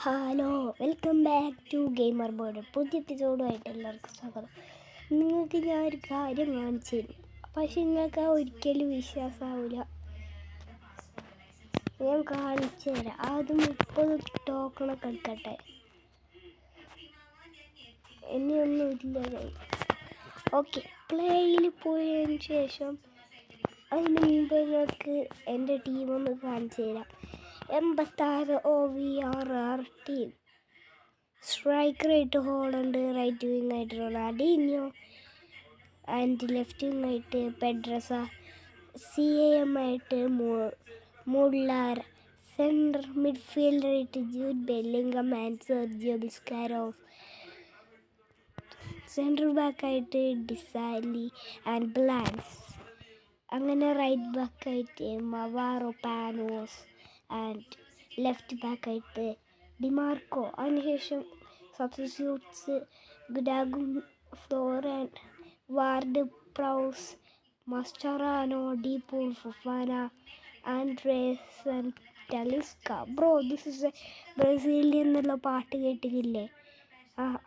Hello, welcome back to gamer board. പുതിയ എപ്പിസോഡുമായിട്ട് എല്ലാവർക്കും സ്വാഗതം. നിങ്ങൾക്ക് ഞാൻ ഒരു കാര്യം കാണിച്ചു തരും, പക്ഷെ നിങ്ങൾക്ക് ഒരിക്കലും വിശ്വാസമാവില്ല. ഞാൻ കാണിച്ചു തരാം. ആദ്യം 30 ടോക്കണൊക്കെ എടുക്കട്ടെ. ഇനിയൊന്നും ഇല്ല. ഓക്കെ, പ്ലേയിൽ പോയതിന് ശേഷം അതിന് മുമ്പ് നിങ്ങൾക്ക് എൻ്റെ ടീമൊന്ന് കാണിച്ചു തരാം. 86 OVRR ടീം. സ്ട്രൈക്കറായിട്ട് ഹോളണ്ട്, റൈറ്റ് വിങ് ആയിട്ട് റൊണാൾഡീഞ്ഞോ, ആൻഡ് ലെഫ്റ്റ് വിങ് ആയിട്ട് പെഡ്രസ, CAM ആയിട്ട് മുള്ളർ, സെൻട്രൽ മിഡ്ഫീൽഡറായിട്ട് ജൂഡ് ബെല്ലിംഗം ആൻഡ് സെർജിയോ ബിസ്കാരോഫ്, സെൻട്രൽ ബാക്കായിട്ട് ഡിസാലി ആൻഡ് ബ്ലാൻസ്, അങ്ങനെ റൈറ്റ് ബാക്കായിട്ട് മവാറോ പാനോസ് ആൻഡ് ലെഫ്റ്റ് ബാക്കായിട്ട് ഡിമാർക്കോ. അതിനുശേഷം സബ്സ്റ്റിറ്റ്യൂട്ട്സ് ഗുഡാഗും, ഫ്ലോർ ആൻഡ് വാർഡ് പ്രൗസ്, മസ്റ്ററാനോ, ഡീപൂൾ, Fofana, Andersen, Talisca. Bro, this is a Brazilian എന്നുള്ള പാട്ട് കേട്ടിട്ടില്ലേ?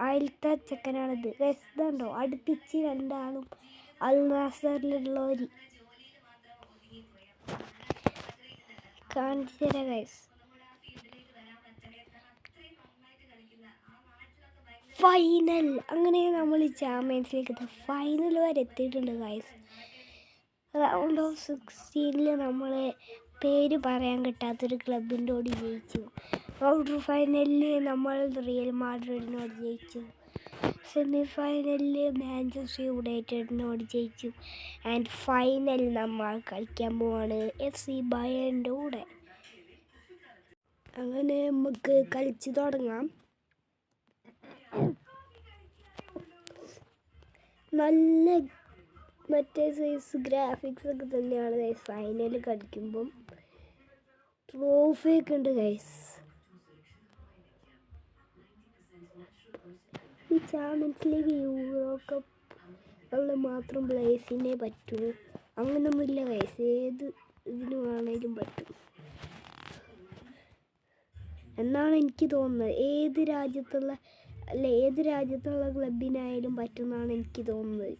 അതിലത്തെ ചെക്കനാണിത്. ഇതുണ്ടോ, അടുപ്പിച്ച് രണ്ടാളും അൽ നാസറിലുള്ളവർ. കാണിച്ചു തരാം ഗൈസ്. ഫൈനൽ. അങ്ങനെ നമ്മൾ ചാമ്പ്യൻസ് ഫൈനൽ വരെ എത്തിയിട്ടുണ്ട് ഗൈസ്. റൗണ്ട് ഓഫ് 16 നമ്മൾ പേര് പറയാൻ കിട്ടാത്തൊരു ക്ലബിൻ്റെ കൂടി ജയിച്ചു. ക്വാർട്ടർ ഫൈനലിൽ നമ്മൾ റിയൽ മാഡ്രിഡിനോട് ജയിച്ചു. സെമിഫൈനലിൽ മാഞ്ചസ്റ്റർ യുണൈറ്റഡിനോട് ജയിച്ചു. ആൻഡ് ഫൈനൽ നമ്മൾ കളിക്കാൻ പോവാണ് FC ബയേണിൻ്റെ കൂടെ. അങ്ങനെ നമുക്ക് കളിച്ച് തുടങ്ങാം. നല്ല മറ്റേ സൈസ് ഗ്രാഫിക്സ് ഒക്കെ തന്നെയാണ് ഫൈനൽ കളിക്കുമ്പം. ട്രോഫിയൊക്കെ ഉണ്ട് ഗൈസ്. ഈ ചാമ്പ്യൻസ് ലീഗ്, യൂറോ കപ്പ് ഉള്ള മാത്രം പ്ലേയേഴ്സിനെ പറ്റൂ. അങ്ങനൊന്നുമില്ല ഗൈസ്, ഏത് ഇതിന് വേണേലും പറ്റും എന്നാണ് എനിക്ക് തോന്നുന്നത്. ഏത് രാജ്യത്തുള്ള ക്ലബിനായാലും പറ്റുമെന്നാണ് എനിക്ക് തോന്നുന്നത്.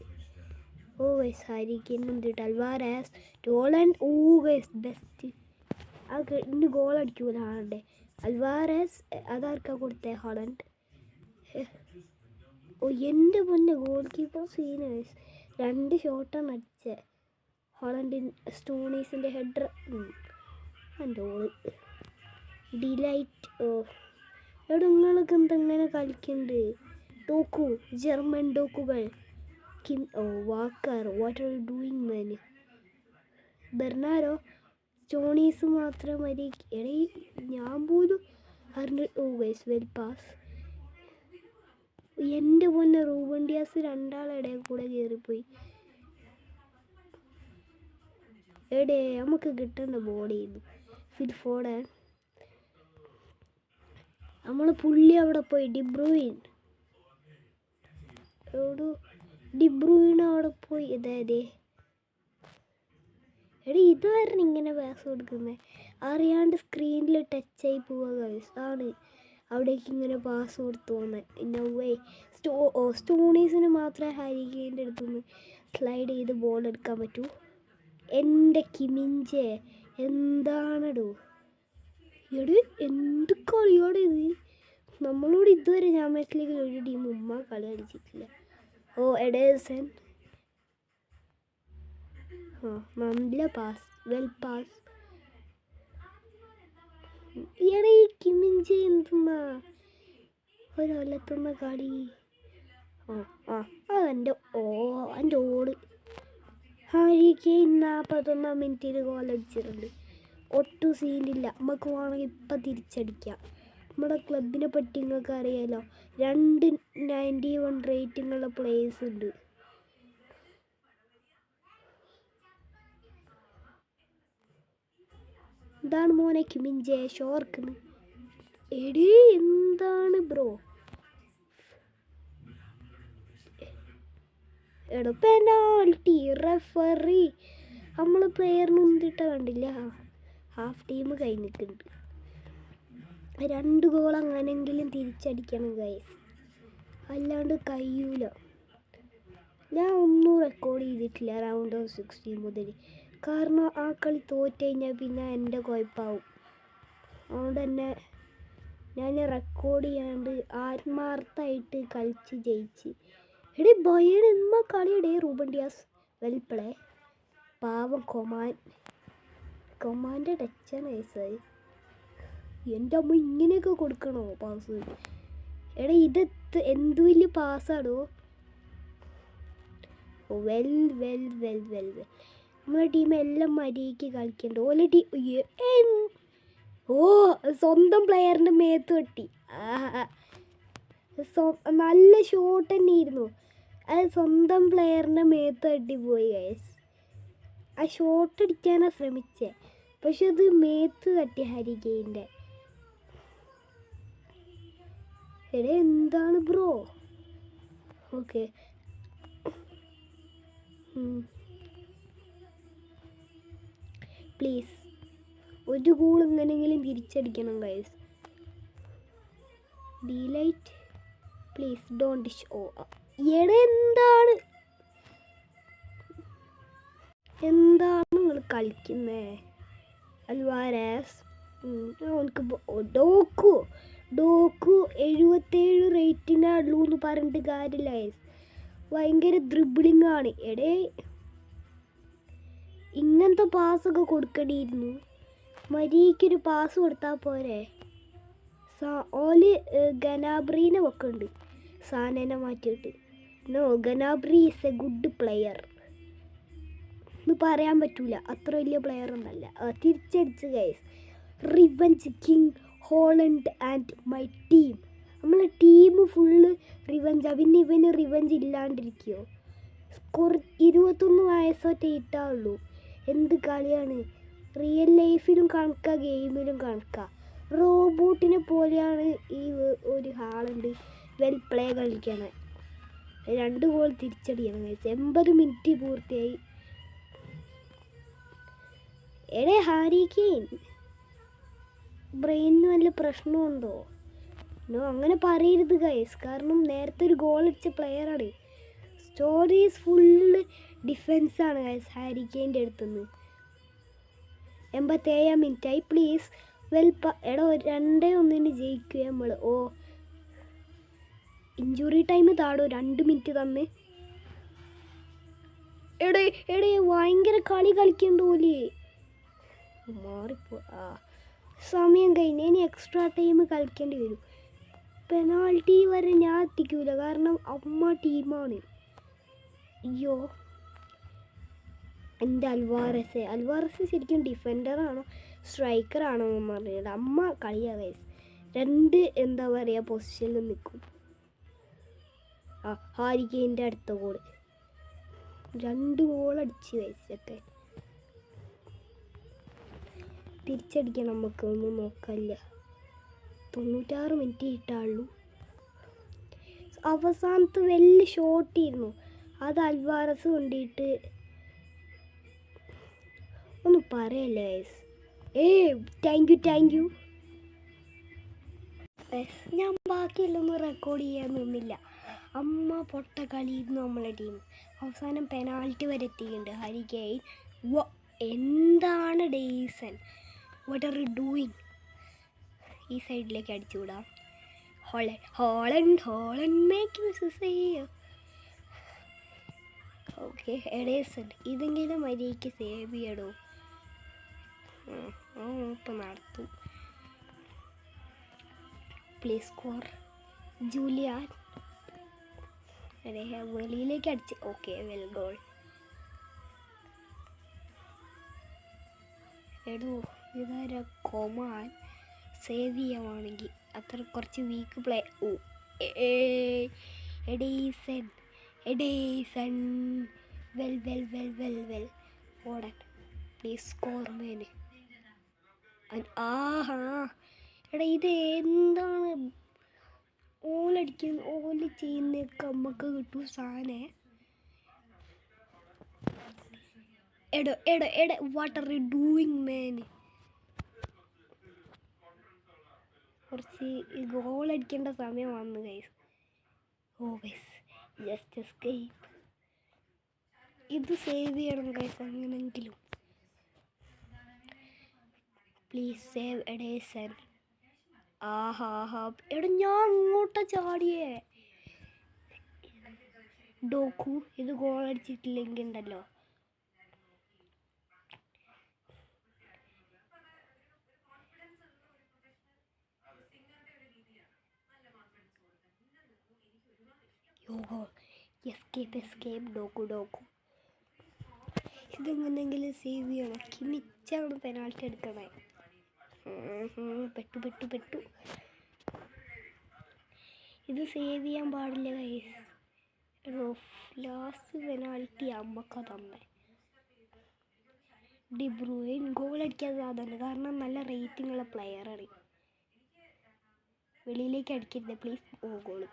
ഓ ഗൈസ്, ഹാരി കെയ്ൻ ഉണ്ട്, അൽവാരസ്, ഹോളണ്ട്. ഓ ഗൈസ്, ബെസ്റ്റ്. ഇന്ന് ഗോൾ അടിക്കൂല ഹാളണ്ട്. അൽവാരസ് അതാർക്കാ കൊടുത്തേ? ഹോളണ്ട്. ഓ എൻ്റെ പൊന്നെ, ഗോൾ കീപ്പർ സീന് ഗൈസ്. 2 ഷോട്ടാണ് അടിച്ചത്. ഹോളണ്ടിൻ സ്റ്റോണീസിൻ്റെ ഹെഡർ. എൻ്റെ ഓള് ഡിലൈറ്റ്. ഓ എവിടെ നിങ്ങളൊക്കെ എന്തെങ്ങനെ കളിക്കുന്നുണ്ട്? ടോക്കു, ജർമ്മൻ ടോക്കുകൾ. കിം. ഓ Walker, what are you doing man? Bernardo, Stones മാത്രം മതി. എടേ ഞാൻ പോലും അറിഞ്ഞു. ഓ ഗൈസ്, വെൽ പാസ്. എൻ്റെ പൊന്നെ, റൂബൻ ഡിയാസ് രണ്ടാളിടയിൽ കൂടെ കയറിപ്പോയി. എടേ നമുക്ക് കിട്ടേണ്ട ബോൾ ചെയ്തു. ഫിൽ ഫോർഡൻ. നമ്മൾ പുള്ളി അവിടെ പോയി. ഡിബ്രൂയിൻ അവിടെ പോയി. അതായത് എടി ഇതായിരുന്നു ഇങ്ങനെ പാസ് കൊടുക്കുന്നത്. അറിയാണ്ട് സ്ക്രീനിൽ ടച്ചായി പോവുക ഗൈസ്. ആണ് അവിടേക്ക് ഇങ്ങനെ പാസ് കൊടുത്തു പോകുന്നത്. സ്റ്റോണീസിന് മാത്രമേ ഹാരി കെയ്ൻ്റെ അടുത്തുനിന്ന് സ്ലൈഡ് ചെയ്ത് ബോൾ എടുക്കാൻ പറ്റൂ. എൻ്റെ കിമിഞ്ചെ എന്താണെടോ? എടി എന്ത് കളിയോടെ ഇത്! നമ്മളോട് ഇതുവരെ ചാമ്പ്യൻസ് ലീഗിൽ ഒരു ടീം കളി കളിച്ചിട്ടില്ല. ഓ എഡേഴ്സൺ. നല്ല പാസ്, വെൽ പാസ്. ഈ കിമിഞ്ചെ എന്തുന്നാ ഒരൊലത്തുന്ന കളി. അതെൻ്റെ ഓട്. ഹാരി കെയ്ൻ 41 മിനിറ്റിൽ ഗോൾ അടിച്ചിട്ടുണ്ട്. ഒട്ടും സീനില്ല. നമുക്ക് വേണമെങ്കിൽ ഇപ്പം തിരിച്ചടിക്കാം. നമ്മുടെ ക്ലബിനെ പറ്റി നിങ്ങൾക്ക് അറിയാമല്ലോ, 291 റേറ്റിംഗുള്ള പ്ലേയേഴ്സ് ഉണ്ട്. എന്താണ് മോനെ കിമിഞ്ചെ ഷോർക്കുന്നു? എടീ എന്താണ് ബ്രോ? പെനാൾട്ടി. റെഫറി നമ്മൾ പ്ലെയറിന് മുന്തിട്ട കണ്ടില്ല. ഹാഫ് ടീം കഴിഞ്ഞിട്ടുണ്ട്. 2 ഗോൾ അങ്ങനെങ്കിലും തിരിച്ചടിക്കണം ഗൈസ്, അല്ലാണ്ട് കഴിയൂല. ഞാൻ ഒന്നും റെക്കോർഡ് ചെയ്തിട്ടില്ല റൗണ്ട് ഓഫ് 16 മുതൽ, കാരണം ആ കളി തോറ്റ് കഴിഞ്ഞാൽ പിന്നെ എൻ്റെ കുഴപ്പമാവും. അതുകൊണ്ട് തന്നെ ഞാൻ റെക്കോർഡ് ചെയ്യാണ്ട് ആത്മാർത്ഥമായിട്ട് കളിച്ച് ജയിച്ച്. എടേ ബയേൺ എന്മാ കളിയുടെ റൂബൻ ഡിയാസ് വെൽ പ്ലേ. പാവം കൊമാൻ്റെ ടച്ചാണ് വയസ്സായി. എൻ്റെ അമ്മ ഇങ്ങനെയൊക്കെ കൊടുക്കണോ പാസ്? എടാ ഇത് എന്ത് വലിയ പാസ്സാടോ. Well well well well well നമ്മളെ ടീം എല്ലാം മര്യാദയ്ക്ക് കളിക്കണ്ട. ഓലെ ടീം സ്വന്തം പ്ലെയറിൻ്റെ മേത്ത് തട്ടി. നല്ല ഷോട്ട് തന്നെയായിരുന്നു, അത് സ്വന്തം പ്ലെയറിൻ്റെ മേത്ത് തട്ടിപ്പോയി ഗൈസ്. ആ ഷോട്ട് അടിക്കാനാണ് ശ്രമിച്ചത്, പക്ഷെ അത് മേത്ത് തട്ടി ഹാരി കെയിൻ്റെ. എടേ എന്താണ് ബ്രോ? ഓക്കെ പ്ലീസ് ഒരു ഗോൾ എങ്ങനെയെങ്കിലും തിരിച്ചടിക്കണം guys. De Ligt please don't show. എടേ എന്താണ് നിങ്ങൾ കളിക്കുന്നത്? അൽവാരസ് അവനക്ക് ഡോക്കു 77 റേറ്റിനേ ഉള്ളൂ എന്ന് പറഞ്ഞിട്ട് കാര്യമില്ല ഗൈസ്. ഭയങ്കര ഡ്രിബിളിംഗ് ആണ്. എടേ ഇങ്ങനത്തെ പാസ്സൊക്കെ കൊടുക്കേണ്ടിയിരുന്നു. മര്യാദയ്ക്കൊരു പാസ് കൊടുത്താൽ പോരെ. ഓല് ഗനാബ്രീനെ വെക്കുന്നുണ്ട്, സാനേനെ മാറ്റിയിട്ട്. No, Gnabry is a good player എന്ന് പറയാൻ പറ്റൂല, അത്ര വലിയ പ്ലെയർ ഒന്നല്ല. തിരിച്ചടിച്ച് guys. Revenge king Haaland and my team. നമ്മളെ ടീം ഫുള്ള് റിവഞ്ചാണ്. പിന്നെ ഇവന് റിവഞ്ച് ഇല്ലാണ്ടിരിക്കുമോ? 21 വയസ്സൊറ്റ ഇട്ടാവുള്ളൂ. എന്ത് കളിയാണ്! റിയൽ ലൈഫിലും കണക്കാ, ഗെയിമിലും കണക്കാ. റോബോട്ടിനെ പോലെയാണ് ഈ ഒരു ഹാളുണ്ട് വെൽ പ്ലേ കളിക്കണേ. 2 ഗോൾ തിരിച്ചടിയാണ് ഗൈസ്. 80 മിനിറ്റ് പൂർത്തിയായി. എടേ ഹാരി കെയിൻ ബ്രെയിനിന് വല്ല പ്രശ്നമുണ്ടോ? നോ, അങ്ങനെ പറയരുത് ഗൈസ്, കാരണം നേരത്തെ ഒരു ഗോൾ അടിച്ച പ്ലെയറാണ്. സ്റ്റോറീസ് ഫുള്ള് ഡിഫെൻസാണ് ഗൈസ് ഹാരി കെയിൻ്റെ അടുത്തുനിന്ന്. 87 മിനിറ്റായി. പ്ലീസ് എടോ 2-1 ജയിക്കുക നമ്മൾ. ഇഞ്ചുറി ടൈം താടോ 2 മിനിറ്റ് തന്ന്. എടേ ഭയങ്കര കളി കളിക്കണ്ടോലേ. മാറിപ്പോ സമയം കഴിഞ്ഞ് ഇനി എക്സ്ട്രാ ടൈം കളിക്കേണ്ടി വരും. പെനാൾട്ടി വരെ ഞാൻ എത്തിക്കൂല, കാരണം അമ്മ ടീമാണ്. അയ്യോ, എൻ്റെ അൽവാറസ് ശരിക്കും ഡിഫൻഡറാണോ സ്ട്രൈക്കറാണോ എന്ന് അറിയില്ല. അമ്മ കളിയാ ഗൈസ്. 2 എന്താ പറയുക പൊസിഷനിൽ നിൽക്കും. ഹാരി കെയിൻ്റെ അടുത്ത ഗോൾ. 2 ഗോൾ അടിച്ച് ഗൈസൊക്കെ. തിരിച്ചടിക്കാൻ നമുക്ക് ഒന്നും നോക്കാനില്ല. 96 മിനിറ്റ് ഇട്ടാള്ളൂ. അവസാനത്തെ വലിയ ഷോട്ടായിരുന്നു, അത് അൽവാറസ് കൊണ്ടിട്ട് ഒന്നും പറയല്ലേ ഗൈസ്. Thank you. ഞാൻ ബാക്കിയുള്ളൊന്നും റെക്കോർഡ് ചെയ്യാൻ നിന്നില്ല. അമ്മ പൊട്ട കളിയിരുന്നു നമ്മളെ ടീം. അവസാനം പെനാൾട്ടി വരെ എത്തിയിട്ടുണ്ട് ഹാരി കെയിൻ. എന്താണ് ഡേയ്സൺ, വാട്ട് ആർ യു ഡൂയിങ്? ഈ സൈഡിലേക്ക് അടിച്ചു വിടാം. Holland make okay. എഡേസൺ ഇതെങ്കിലും മര്യാദയ്ക്ക് സേവ് ചെയ്യടോ. ഇപ്പം നടത്തും. Please score. ജൂലിയാൻ വെളിയിലേക്ക് അടിച്ച്. Okay, well goal. എടോ ഇതാരാ? കൊമാൻ സേവ് ചെയ്യാവാണെങ്കിൽ അത്ര കുറച്ച് വീക്ക് പ്ലേ. എഡേസൺ വെൽ ഓടാൻ. Please score man. ആഹാ എടാ, ഇത് എന്താണ് ഓലടിക്കുന്ന? ഓല് ചെയ്യുന്നതൊക്കെ നമുക്ക് കിട്ടും സാധനെ. What are you doing man? കുറച്ച് ഗോൾ അടിക്കേണ്ട സമയം വന്നു ഗൈസ്. ഓ ഗൈസ്, ജസ്റ്റ് എസ്കേപ്പ്. ഇത് സേവ് ചെയ്യണം ഗൈസ് എങ്ങനെങ്കിലും. Please save Ederson. ആഹാ എടാ ഞാൻ അങ്ങോട്ടാ ചാടിയേ. ഡോക്കു ഇത് ഗോൾ അടിച്ചിട്ടില്ലെങ്കിൽ ഉണ്ടല്ലോ. എസ്കേപ്പ് ഡോക്കു. ഇതെങ്ങനെങ്കിലും സേവ് ചെയ്യണം. കിമിച്ചാണ് പെനാൾട്ടി എടുക്കണേ. പെട്ടു. ഇത് സേവ് ചെയ്യാൻ പാടില്ല ഗൈസ്. ലാസ്റ്റ് പെനാൾട്ടി അമ്മക്ക തന്നെ. ഡിബ്രൂയിൻ ഗോൾ അടിക്കാൻ സാധനം കാരണം നല്ല റേറ്റിംഗ് ഉള്ള പ്ലെയറാണ്. വെളിയിലേക്ക് അടിക്കരുത് പ്ലീസ്. Oh goal.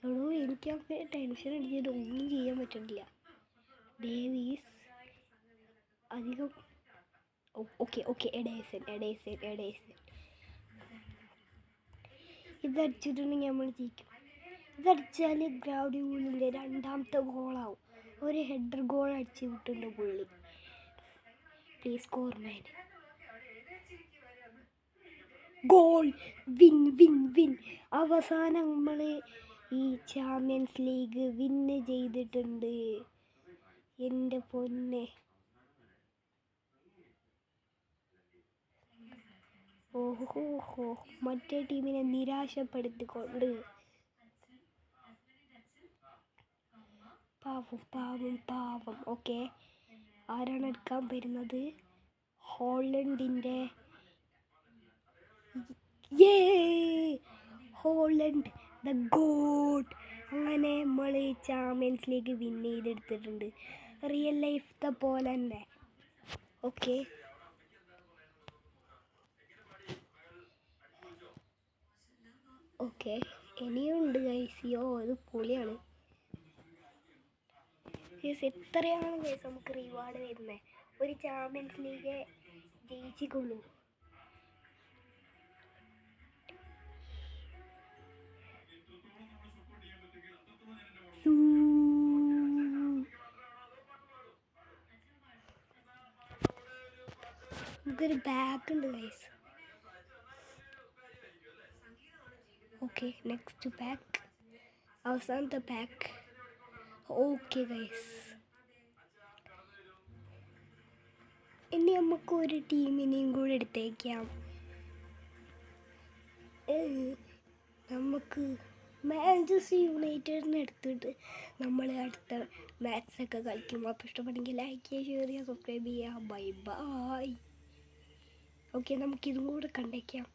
എടോ എനിക്കൊക്കെ ടെൻഷൻ അടിച്ചിട്ട് ഒന്നും ചെയ്യാൻ പറ്റുന്നില്ല. ഡേവീസ് അധികം. ഓക്കെ എഡേസൺ. ഇതടിച്ചിട്ടുണ്ടെങ്കിൽ നമ്മൾ ജയിക്കും. ഇതടിച്ചാൽ ഗ്രൗഡിൻ്റെ രണ്ടാമത്തെ ഗോളാവും. ഒരു ഹെഡർ ഗോൾ അടിച്ച് വിട്ടുണ്ട് പുള്ളി. Please score man. Goal. Win. അവസാനം നമ്മൾ ഈ ചാമ്പ്യൻസ് ലീഗ് വിന്ന് ചെയ്തിട്ടുണ്ട്. എൻ്റെ പൊന്നെ. ഓഹോ മറ്റേ ടീമിനെ നിരാശപ്പെടുത്തിക്കൊണ്ട്. പാവം. ഓക്കെ, ആരാണ് എടുക്കാൻ വരുന്നത്? ഹോളണ്ടിൻ്റെ ഹോളണ്ട് ദ ഗോഡ്. അങ്ങനെ നമ്മൾ ചാമ്പ്യൻസ് ലീഗ് വിന്ന് ചെയ്തെടുത്തിട്ടുണ്ട്. റിയൽ ലൈഫത്തെ പോലെ തന്നെ. ഓക്കെ, ഇനിയുണ്ട് ഗൈസിയോ. ഇത് പൊളിയാണ് ഗൈസ്. എത്രയാണ് ഗൈസ് നമുക്ക് റിവാർഡ് വരുന്നത്? ഒരു ചാമ്പ്യൻസ് ലീഗ് ജയിച്ചിട്ടുള്ളൂ. നമുക്കൊരു ബാഗ് ഉണ്ട് ഗൈസ്. Okay, next pack. അവസാനത്തെ പാക്ക്. ഓക്കെ ഗൈസ്, ഇനി നമുക്ക് ഒരു ടീമിനെയും കൂടെ എടുത്തേക്കാം. നമുക്ക് മാഞ്ചസ്റ്റർ യുണൈറ്റഡിനെ എടുത്തിട്ട് നമ്മൾ അടുത്ത മാച്ചൊക്കെ കളിക്കും. അപ്പോൾ ഇഷ്ടപ്പെടുമെങ്കിൽ ലൈക്ക് ചെയ്യുക, ഷെയർ ചെയ്യുക, സബ്സ്ക്രൈബ് ചെയ്യുക. ബൈ. ഓക്കെ, നമുക്കിതും കൂടെ കണ്ടേക്കാം.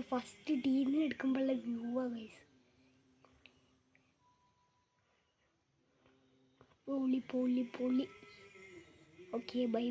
ഫസ്റ്റ് ടീമിനെ എടുക്കുമ്പോഴുള്ള വ്യൂ ഗൈസ്. പൊളി. Okay, by.